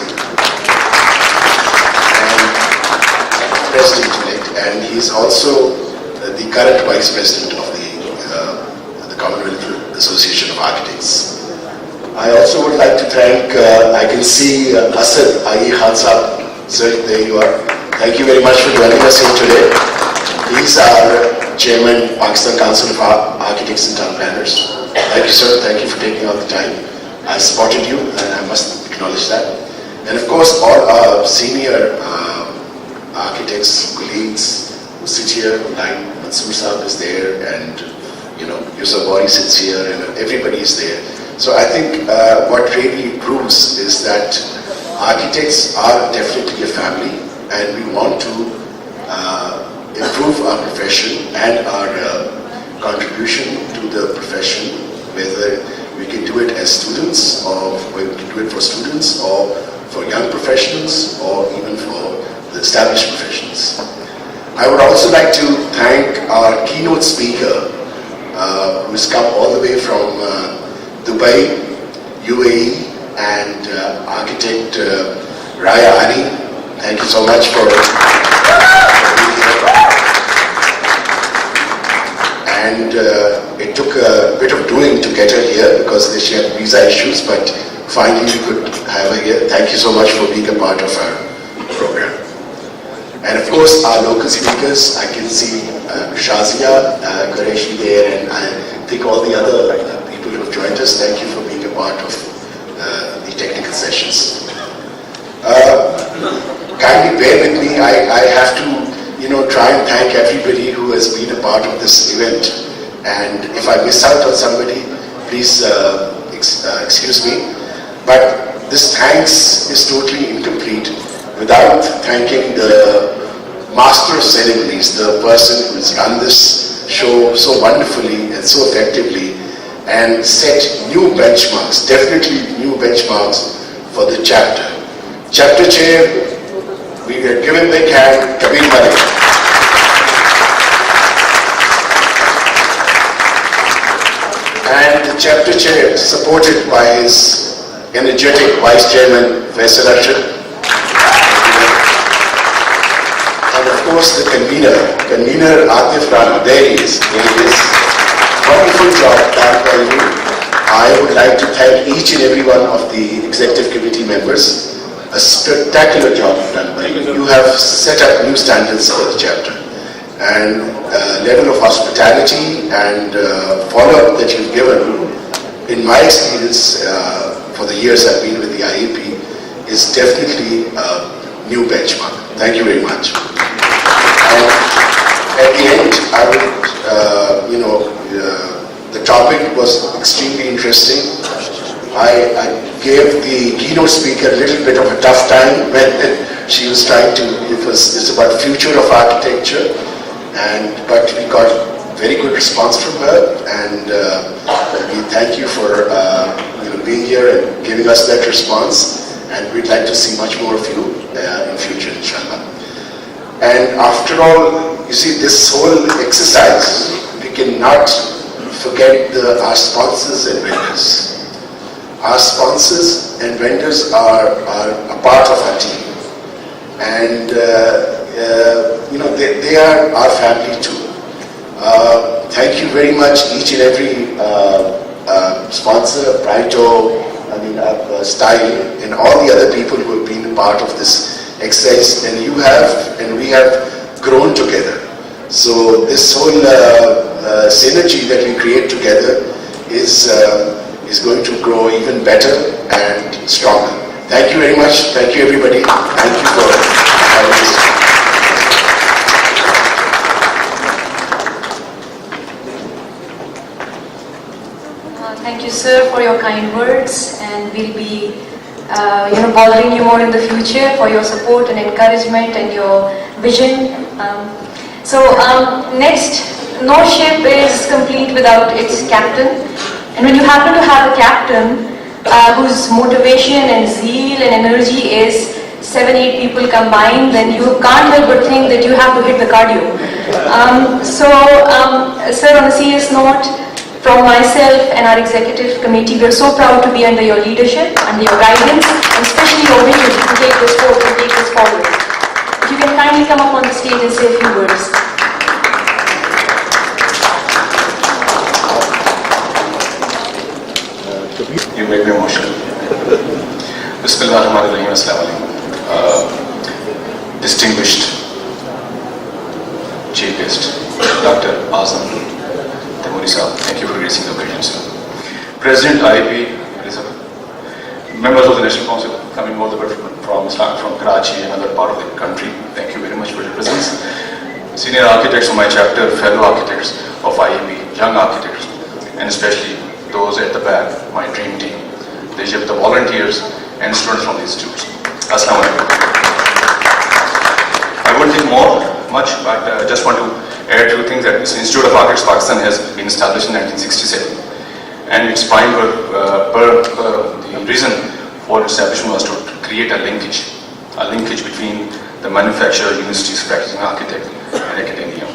S12: president-elect, and he's also the current vice president of the Commonwealth Association of Architects. I also would like to thank, I can see Asad Ayi Khan Saab. Sir, there you are. Thank you very much for joining us here today. He's our chairman, Pakistan Council of Architects and Town Planners. Thank you, sir. Thank you for taking all the time. I spotted you, and I must acknowledge that. And of course, all our senior architects, colleagues who sit here, like Mansoor Saab is there, and Yusuf Bari sits here, and everybody is there. So I think what really proves is that architects are definitely a family, and we want to improve our profession and our contribution to the profession, whether we can do it as students, or we can do it for students, or for young professionals, or even for the established professionals. I would also like to thank our keynote speaker, who has come all the way from Dubai, UAE, and architect Raya Ani. Thank you so much for being here. And it took a bit of doing to get her here because she had visa issues, but finally we could have her here. Thank you so much for being a part of our program. And of course, our local speakers, I can see Shazia Qureshi there, and I think all the other people who have joined us. Thank you for being a part of the technical sessions. Kindly bear with me. I have to, try and thank everybody who has been a part of this event. And if I miss out on somebody, please excuse me. But this thanks is totally incomplete without thanking the master of ceremonies, the person who has run this show so wonderfully and so effectively and set new benchmarks, definitely new benchmarks for the chapter. Chapter chair, we are given big hand, Kabir Malik. And the chapter chair, supported by his energetic vice chairman, Faisal Arshad. And of course the convener Atif Rana, there he is. Wonderful job done by you. I would like to thank each and every one of the executive committee members. A spectacular job done by you. You have set up new standards for the chapter. And level of hospitality and follow-up that you've given, in my experience, for the years I've been with the IAP, is definitely a new benchmark. Thank you very much. And at the end, I would, the topic was extremely interesting. I gave the keynote speaker a little bit of a tough time when she was trying to, it's about future of architecture, but we got very good response from her, and we thank you for being here and giving us that response, and we'd like to see much more of you in future, inshallah. And after all, you see, this whole exercise, we cannot forget our sponsors and vendors. Our sponsors and vendors are a part of our team, and they are our family too. Thank you very much, each and every sponsor, Brighto, Style, and all the other people who have been a part of this exercise, and you have, and we have grown together. So this whole synergy that we create together is going to grow even better and stronger. Thank you very much. Thank you, everybody. Thank you for having us.
S1: Thank you, sir, for your kind words, and we'll be bothering you more in the future for your support and encouragement and your vision. Next, no ship is complete without its captain. And when you happen to have a captain whose motivation and zeal and energy is 7-8 people combined, then you can't help but think that you have to hit the cardio. Sir, on a serious note, from myself and our executive committee, we are so proud to be under your leadership, under your guidance, and especially your vision to take this forward, to take this forward. If you can kindly come up on the stage and say a few words.
S9: You make me emotional. Bismillahirrahmanirrahim. Assalamu alaikum. Distinguished Chief Guest, Dr. Azam Temuri Saab, thank you for gracing the occasion, sir. President IAP, Elizabeth, members of the National Council coming all the way from Karachi and other part of the country, thank you very much for your presence. Senior architects of my chapter, fellow architects of IAP, young architects, and especially those at the back, my dream team, the volunteers and students from the institutes. Assalamu alaikum. I won't think much, but I just want to add two things. That this Institute of Architects Pakistan has been established in 1967, and its prime the reason for establishment was to create a linkage between the manufacturer, universities, practicing architect, and academia.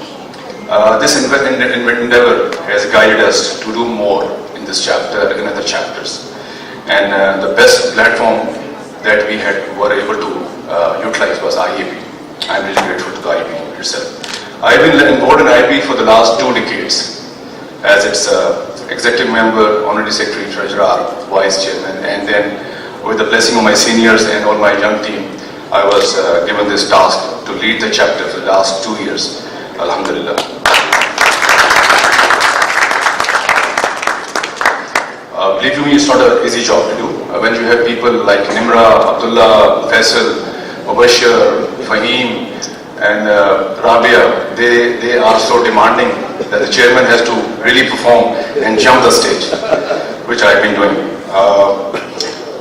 S9: This endeavor has guided us to do more in this chapter and other chapters. and the best platform that we were able to utilize was IAP. I'm really grateful to the IAP itself. I've been involved in IAP for the last 2 decades as its executive member, honorary secretary, treasurer, vice chairman, and then with the blessing of my seniors and all my young team, I was given this task to lead the chapter for the last 2 years. Alhamdulillah. Believe me, it's not an easy job to do. When you have people like Nimra, Abdullah, Faisal, Mubashir, Fahim, and Rabia, they are so demanding that the chairman has to really perform and jump the stage, which I've been doing.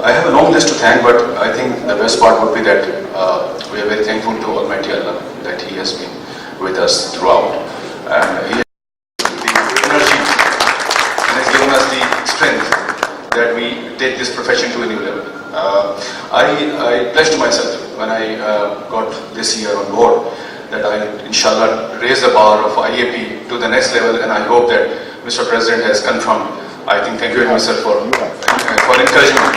S9: I have a long list to thank, but I think the best part would be that we are very thankful to Almighty Allah that He has been with us throughout. And He has the energy and has given us the strength that we take this profession to a new level. I pledged to myself when I got this year on board that I, inshallah, raise the bar of IAP to the next level, and I hope that Mr. President has confirmed. I think thank you very much, sir, for encouragement.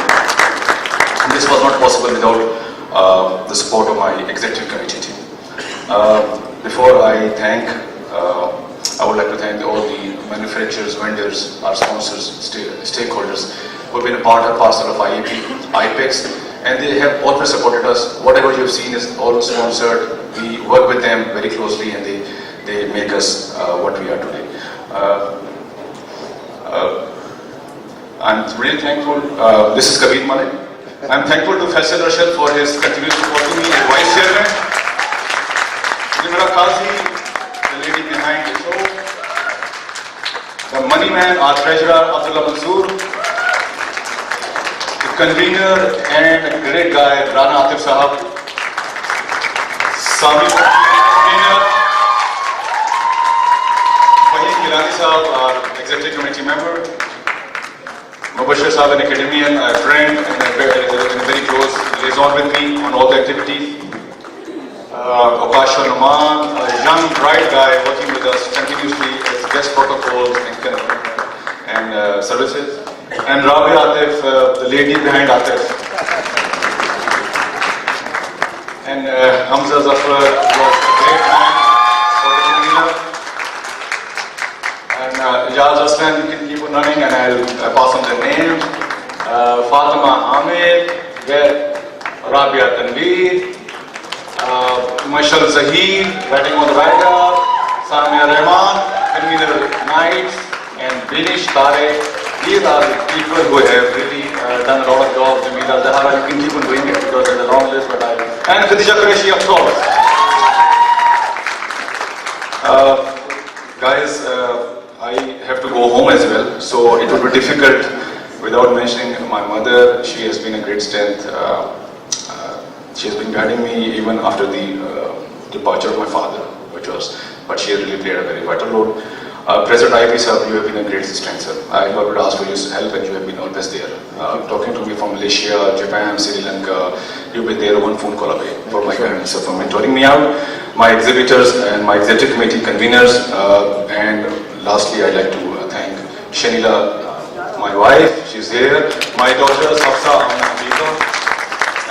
S9: And this was not possible without the support of my executive committee team. Before I thank, I would like to thank all the manufacturers, vendors, our sponsors, stakeholders who have been a part and parcel of IAP, IAPEX, and they have always supported us. Whatever you have seen is all sponsored. We work with them very closely, and they make us what we are today. I'm really thankful. This is Kabir Malik. I'm thankful to Faisal Rashid for his continued support to me as Vice Chairman. Nimra Qazi, the lady behind the show. The money man, our treasurer, Abdullah Mansoor. The convener and a great guy, Rana Atif Sahab. Sami Convener. Fahim Gilani Sahab, our executive committee member. Mubashir Sahab, an academician, a friend, and a very close liaison with me on all the activities. Akash Numan, a young, bright guy working with us continuously as guest protocols and services. And Rabi Atif, the lady behind Atif. And Hamza Zafar was a great man for the convener. And Ijaz Aslan, you can keep on running, and I'll pass on the name. Fatima Ahmed, Rabia Tanveer, Mashal Zahir, writing on the writer, Samia Rahman, convener Knights, and Binish Tare. These are the people who have really done a lot of jobs. Jamila Zahara, you can keep on doing it because there's a long list, but and Khadija Qureshi, of course. Guys, I have to go home as well, so it would be difficult without mentioning my mother. She has been a great strength. She has been guiding me even after the departure of my father, but she really played a very vital role. President IAP sir, you have been a great strength, sir. I would ask for your help, and you have been always there. Talking to me from Malaysia, Japan, Sri Lanka, you've been there one phone call away for my guidance, sir, for mentoring me out, my exhibitors and my executive committee conveners, and lastly, I'd like to thank Shanila, my wife, she's here, my daughter Safsa Amna Habiba,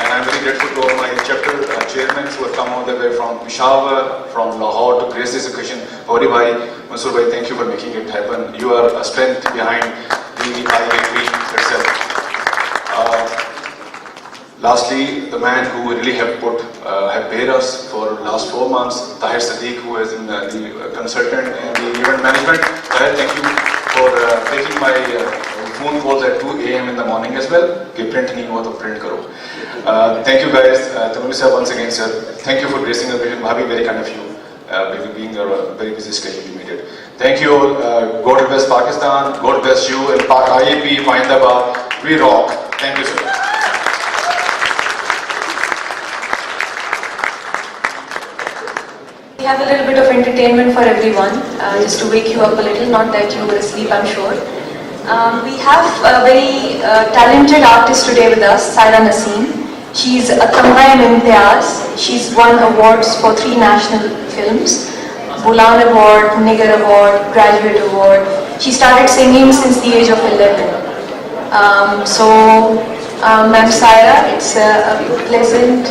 S9: and I'm very grateful to all my chapter chairmen who have come all the way from Peshawar, from Lahore to grace this occasion. Gauri Bhai, Mansoor Bhai, thank you for making it happen. You are a strength behind the IAPRIC itself. Lastly, the man who really have paid us for the last 4 months, Tahir Sadiq, who is in the consultant in the event management. Tahir, thank you for taking my phone calls at 2 a.m. in the morning as well. कि print नहीं हुआ तो print करो. Thank you guys. Tamil sir, once again, sir. Thank you for gracing the occasion. Bhabhi, very kind of you. Being a very busy schedule you made it. Thank you all. God bless Pakistan. God bless you and IAP, Mahindabad. We rock. Thank you, sir.
S1: We have a little bit of entertainment for everyone, just to wake you up a little, not that you were asleep, I'm sure. We have a very talented artist today with us, Saira Naseem. She's a Tamba Imtiaz. She's won awards for 3 national films, Bulan Award, Nigger Award, Graduate Award. She started singing since the age of 11. Ma'am Saira, it's a pleasant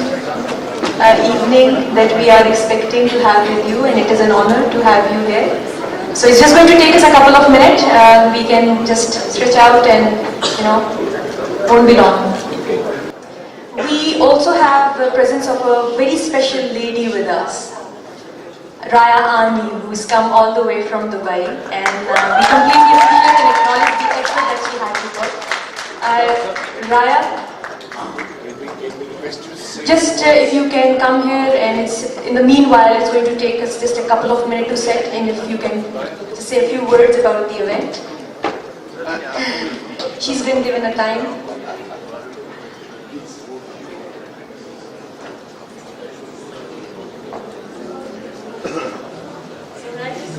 S1: evening that we are expecting to have with you, and it is an honor to have you here. So it's just going to take us a couple of minutes. We can just stretch out and, won't be long. We also have the presence of a very special lady with us, Raya Ani, who's come all the way from Dubai, and we completely appreciate and acknowledge the effort that she had to put. Raya, just if you can come here, and in the meanwhile, it's going to take us just a couple of minutes to set, and if you can just say a few words about the event. She's been given a time.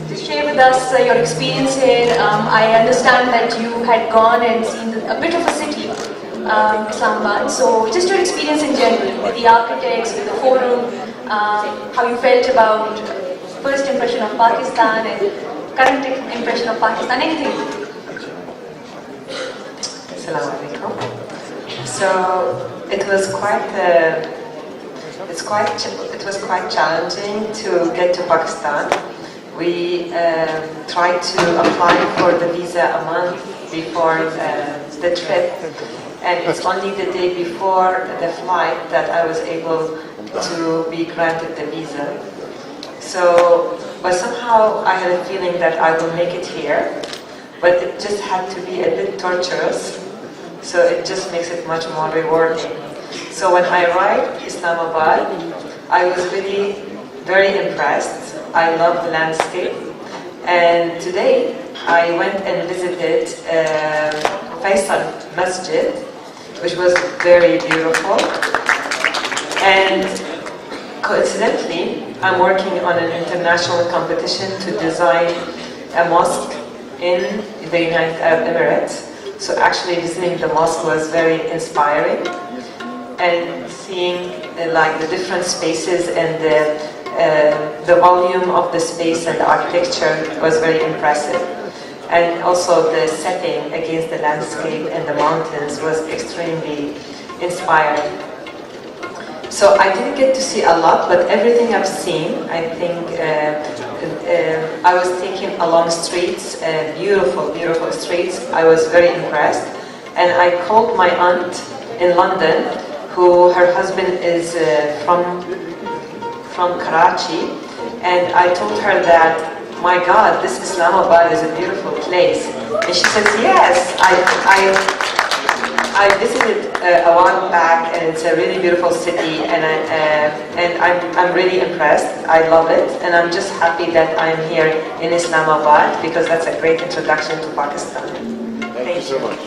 S1: To share with us your experience here. I understand that you had gone and seen a bit of a city, Islamabad. So just your experience in general, with the architects, with the forum, how you felt about first impression of Pakistan and current impression of Pakistan, anything.
S11: Assalamu alaikum. So it was quite challenging to get to Pakistan. We tried to apply for the visa a month before the trip, and it's only the day before the flight that I was able to be granted the visa. So, but somehow I had a feeling that I will make it here, but it just had to be a bit torturous, so it just makes it much more rewarding. So when I arrived in Islamabad, I was really very impressed. I love the landscape, and today I went and visited Faisal Masjid, which was very beautiful, and coincidentally I'm working on an international competition to design a mosque in the United Arab Emirates. So actually visiting the mosque was very inspiring, and seeing like the different spaces and the volume of the space and the architecture was very impressive. And also the setting against the landscape and the mountains was extremely inspiring. So I didn't get to see a lot, but everything I've seen, I think I was taking along streets, beautiful, beautiful streets. I was very impressed. And I called my aunt in London, who her husband is from Karachi, and I told her that, my God, this Islamabad is a beautiful place. And she says, yes, I visited a while back, and it's a really beautiful city, and I'm really impressed. I love it, and I'm just happy that I'm here in Islamabad, because that's a great introduction to Pakistan. Thank you so much.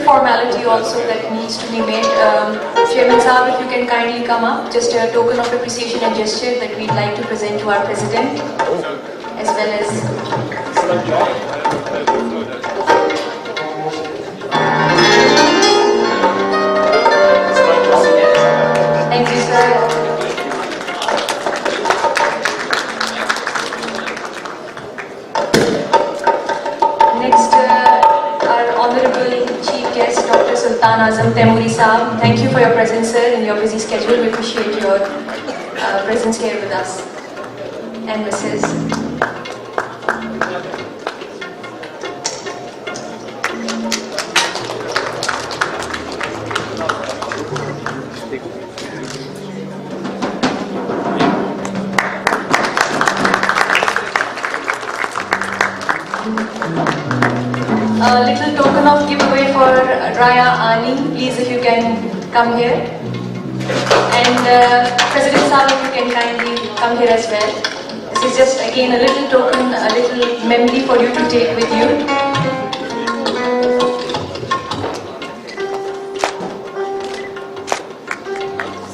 S1: Formality also that needs to be made. Chairman Saab, if you can kindly come up, just a token of appreciation and gesture that we'd like to present to our President, as well as... Thank you, sir. Next, our Honorable Chief Guest, Dr. Sultan Azam Temuri Saab. Thank you for your presence, sir, in your busy schedule. We appreciate your presence here with us. And Mrs. A little token of giveaway for Raya Ani. Please, if you can come here. And President Saab, if you can kindly come here as well. This is just again a little token, a little memory for you to take with you.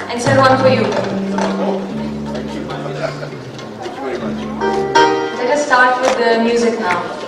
S1: And sir, one for you. Let us start with the music now.